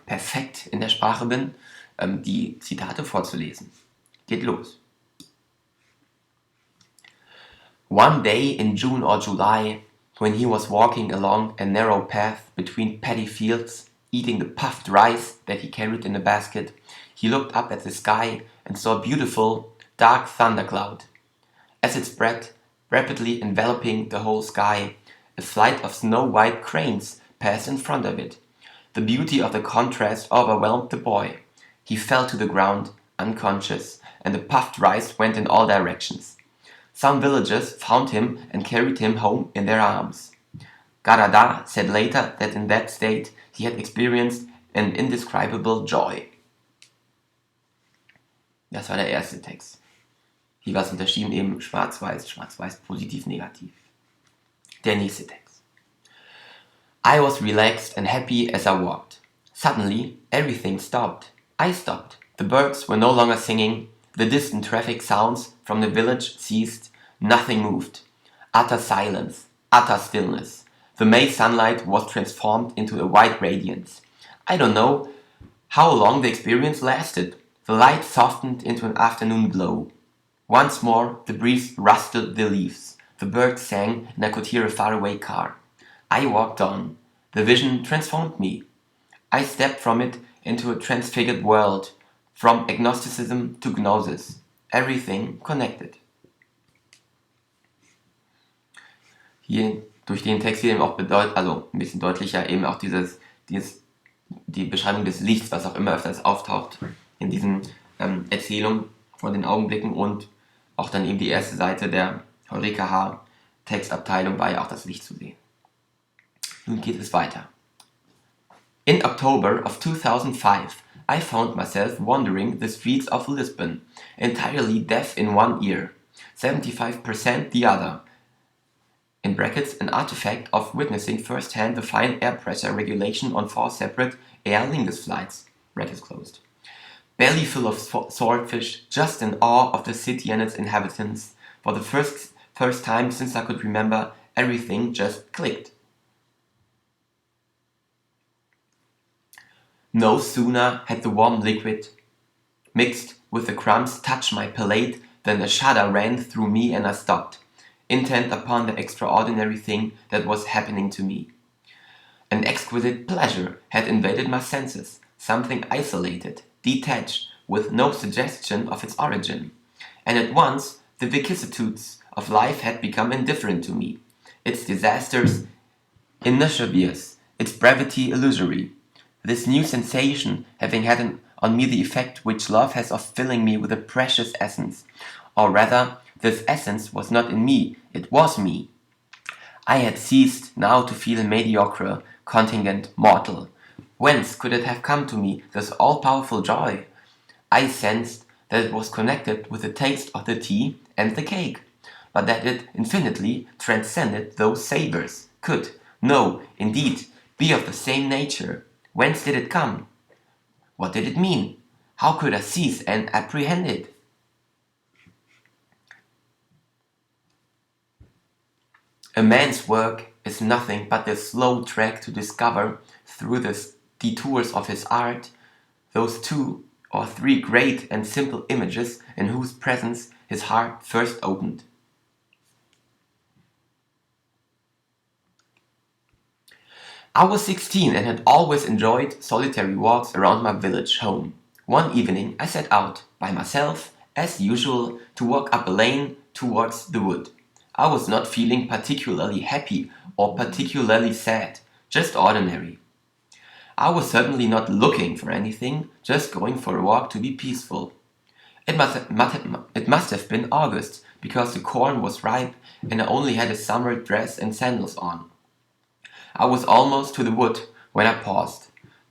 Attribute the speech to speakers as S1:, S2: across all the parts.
S1: perfekt in der Sprache bin, die Zitate vorzulesen. Geht los. One day in June or July, when he was walking along a narrow path between paddy fields, eating the puffed rice that he carried in a basket, he looked up at the sky and saw a beautiful, dark thundercloud. As it spread, rapidly enveloping the whole sky, a flight of snow-white cranes passed in front of it. The beauty of the contrast overwhelmed the boy. He fell to the ground, unconscious, and the puffed rice went in all directions. Some villagers found him and carried him home in their arms. Garada said later that in that state he had experienced an indescribable joy. Das war der erste Text. Hier war es unterschieden eben schwarz-weiß, schwarz-weiß, positiv, negativ. Der nächste Text. I was relaxed and happy as I walked. Suddenly, everything stopped. I stopped. The birds were no longer singing. The distant traffic sounds from the village ceased. Nothing moved. Utter silence. Utter stillness. The May sunlight was transformed into a white radiance. I don't know how long the experience lasted. The light softened into an afternoon glow. Once more, the breeze rustled the leaves. The birds sang, and I could hear a faraway car. I walked on. The vision transformed me. I stepped from it into a transfigured world, from agnosticism to gnosis. Everything connected. Hier durch den Text hier eben auch also ein bisschen deutlicher eben auch die Beschreibung des Lichts, was auch immer öfters auftaucht in diesen Erzählungen von den Augenblicken und auch dann eben die erste Seite der HEUREKA-HA Textabteilung war ja auch das Licht zu sehen. Nun geht es weiter. In October of 2005, I found myself wandering the streets of Lisbon, entirely deaf in one ear, 75% the other. In brackets, an artifact of witnessing firsthand the fine air pressure regulation on 4 separate Aer Lingus flights, brackets closed. Belly full of swordfish, just in awe of the city and its inhabitants. For the first time since I could remember, everything just clicked. No sooner had the warm liquid mixed with the crumbs touched my palate than a shudder ran through me and I stopped, intent upon the extraordinary thing that was happening to me. An exquisite pleasure had invaded my senses, something isolated, detached, with no suggestion of its origin. And at once the vicissitudes of life had become indifferent to me, its disasters innocuous, its brevity illusory. This new sensation having had on me the effect which love has of filling me with a precious essence, or rather, this essence was not in me, it was me. I had ceased now to feel mediocre, contingent, mortal. Whence could it have come to me, this all-powerful joy? I sensed that it was connected with the taste of the tea and the cake, but that it infinitely transcended those savours, could, no, indeed, be of the same nature. Whence did it come? What did it mean? How could I seize and apprehend it? A man's work is nothing but the slow track to discover, through the detours of his art, those 2 or 3 great and simple images in whose presence his heart first opened. I was 16 and had always enjoyed solitary walks around my village home. One evening I set out, by myself, as usual, to walk up a lane towards the wood. I was not feeling particularly happy or particularly sad, just ordinary. I was certainly not looking for anything, just going for a walk to be peaceful. It must have been August, because the corn was ripe and I only had a summer dress and sandals on. I was almost to the wood when I paused,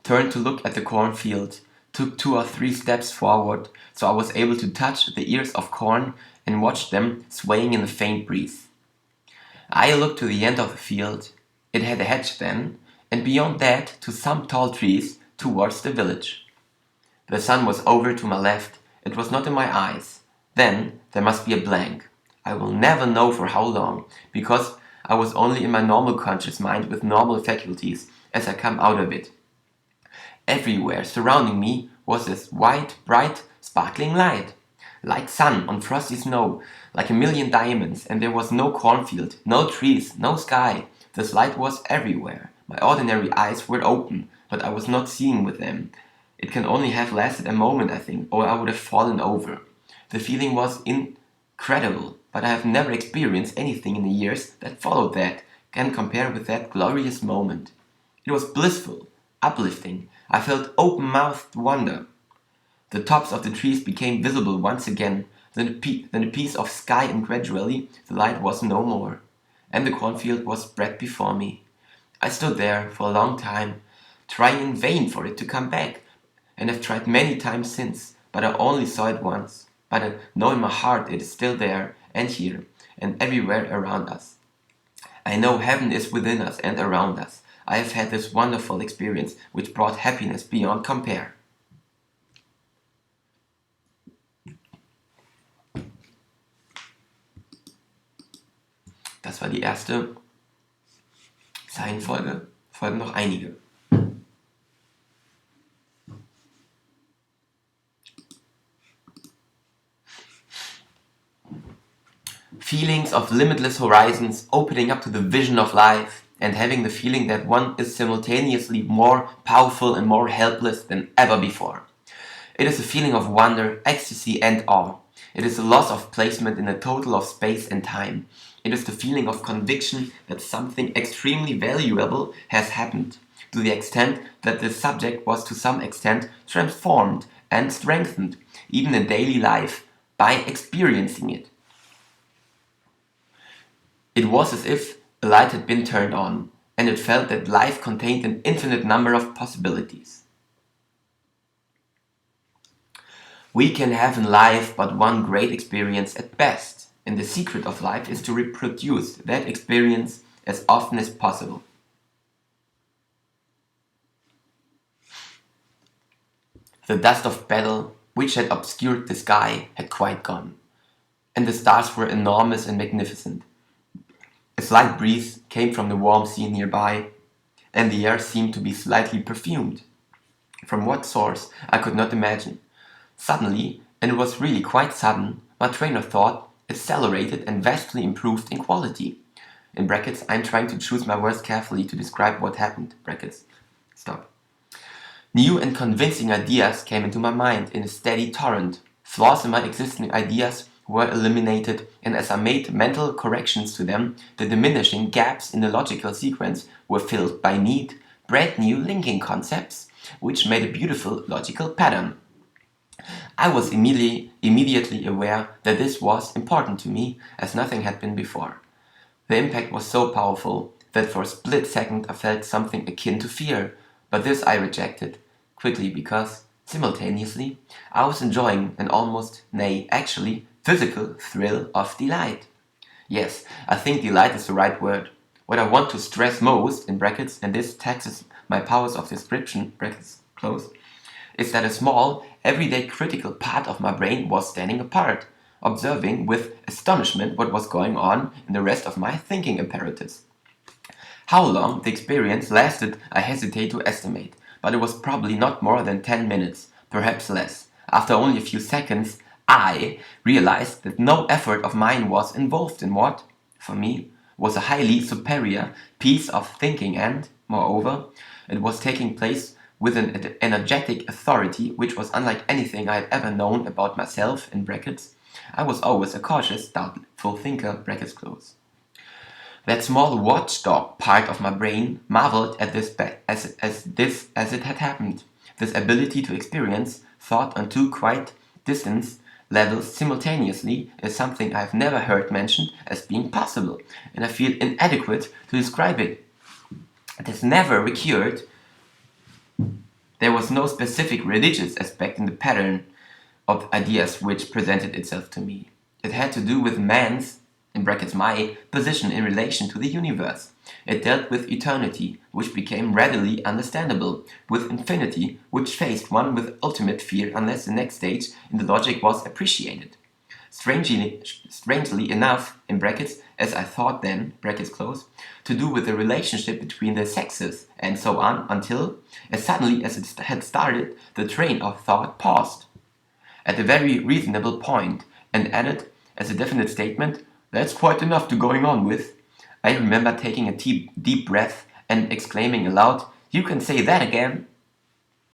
S1: turned to look at the cornfield, took 2 or 3 steps forward so I was able to touch the ears of corn and watch them swaying in the faint breeze. I looked to the end of the field. It had a hedge then, and beyond that to some tall trees towards the village. The sun was over to my left. It was not in my eyes. Then there must be a blank. I will never know for how long, because I was only in my normal conscious mind with normal faculties, as I come out of it. Everywhere surrounding me was this white, bright, sparkling light. Like sun on frosty snow, like a million diamonds, and there was no cornfield, no trees, no sky. This light was everywhere. My ordinary eyes were open, but I was not seeing with them. It can only have lasted a moment, I think, or I would have fallen over. The feeling was incredible, but I have never experienced anything in the years that followed that can compare with that glorious moment. It was blissful, uplifting. I felt open-mouthed wonder. The tops of the trees became visible once again, then a piece of sky, and gradually the light was no more, and the cornfield was spread before me. I stood there for a long time, trying in vain for it to come back, and have tried many times since, but I only saw it once. But I know in my heart it is still there, and here, and everywhere around us. I know heaven is within us and around us. I have had this wonderful experience, which brought happiness beyond compare. Das war die erste Zeilenfolge. Folgen noch einige. Feelings of limitless horizons opening up to the vision of life, and having the feeling that one is simultaneously more powerful and more helpless than ever before. It is a feeling of wonder, ecstasy, and awe. It is a loss of placement in a total of space and time. It is the feeling of conviction that something extremely valuable has happened, to the extent that the subject was to some extent transformed and strengthened, even in daily life, by experiencing it. It was as if a light had been turned on, and it felt that life contained an infinite number of possibilities. We can have in life but one great experience at best, and the secret of life is to reproduce that experience as often as possible. The dust of battle, which had obscured the sky, had quite gone, and the stars were enormous and magnificent. A slight breeze came from the warm sea nearby, and the air seemed to be slightly perfumed. From what source, I could not imagine. Suddenly, and it was really quite sudden, my train of thought accelerated and vastly improved in quality. In brackets, I'm trying to choose my words carefully to describe what happened. Brackets. Stop. New and convincing ideas came into my mind in a steady torrent. Flaws in my existing ideas were eliminated, and as I made mental corrections to them, the diminishing gaps in the logical sequence were filled by neat, brand new linking concepts, which made a beautiful logical pattern. I was immediately aware that this was important to me, as nothing had been before. The impact was so powerful that for a split second I felt something akin to fear, but this I rejected quickly because, simultaneously, I was enjoying an almost, nay, actually, physical thrill of delight. Yes, I think delight is the right word. What I want to stress most, in brackets, and this taxes my powers of description, brackets close, is that a small, everyday critical part of my brain was standing apart, observing with astonishment what was going on in the rest of my thinking apparatus. How long the experience lasted I hesitate to estimate, but it was probably not more than 10 minutes, perhaps less. After only a few seconds, I realized that no effort of mine was involved in what, for me, was a highly superior piece of thinking, and, moreover, it was taking place with an energetic authority which was unlike anything I had ever known about myself, in brackets. I was always a cautious, doubtful thinker, brackets close. That small watchdog part of my brain marveled at this as it had happened. This ability to experience thought on two quite distant levels simultaneously is something I have never heard mentioned as being possible, and I feel inadequate to describe it. It has never recurred. There was no specific religious aspect in the pattern of ideas which presented itself to me. It had to do with man's, in brackets my, position in relation to the universe. It dealt with eternity, which became readily understandable, with infinity, which faced one with ultimate fear unless the next stage in the logic was appreciated. strangely enough, in brackets, as I thought then, brackets close, to do with the relationship between the sexes, and so on, until, as suddenly as it had started, the train of thought paused at a very reasonable point, and added, as a definite statement, "That's quite enough to going on with." I remember taking a deep breath and exclaiming aloud, "You can say that again!"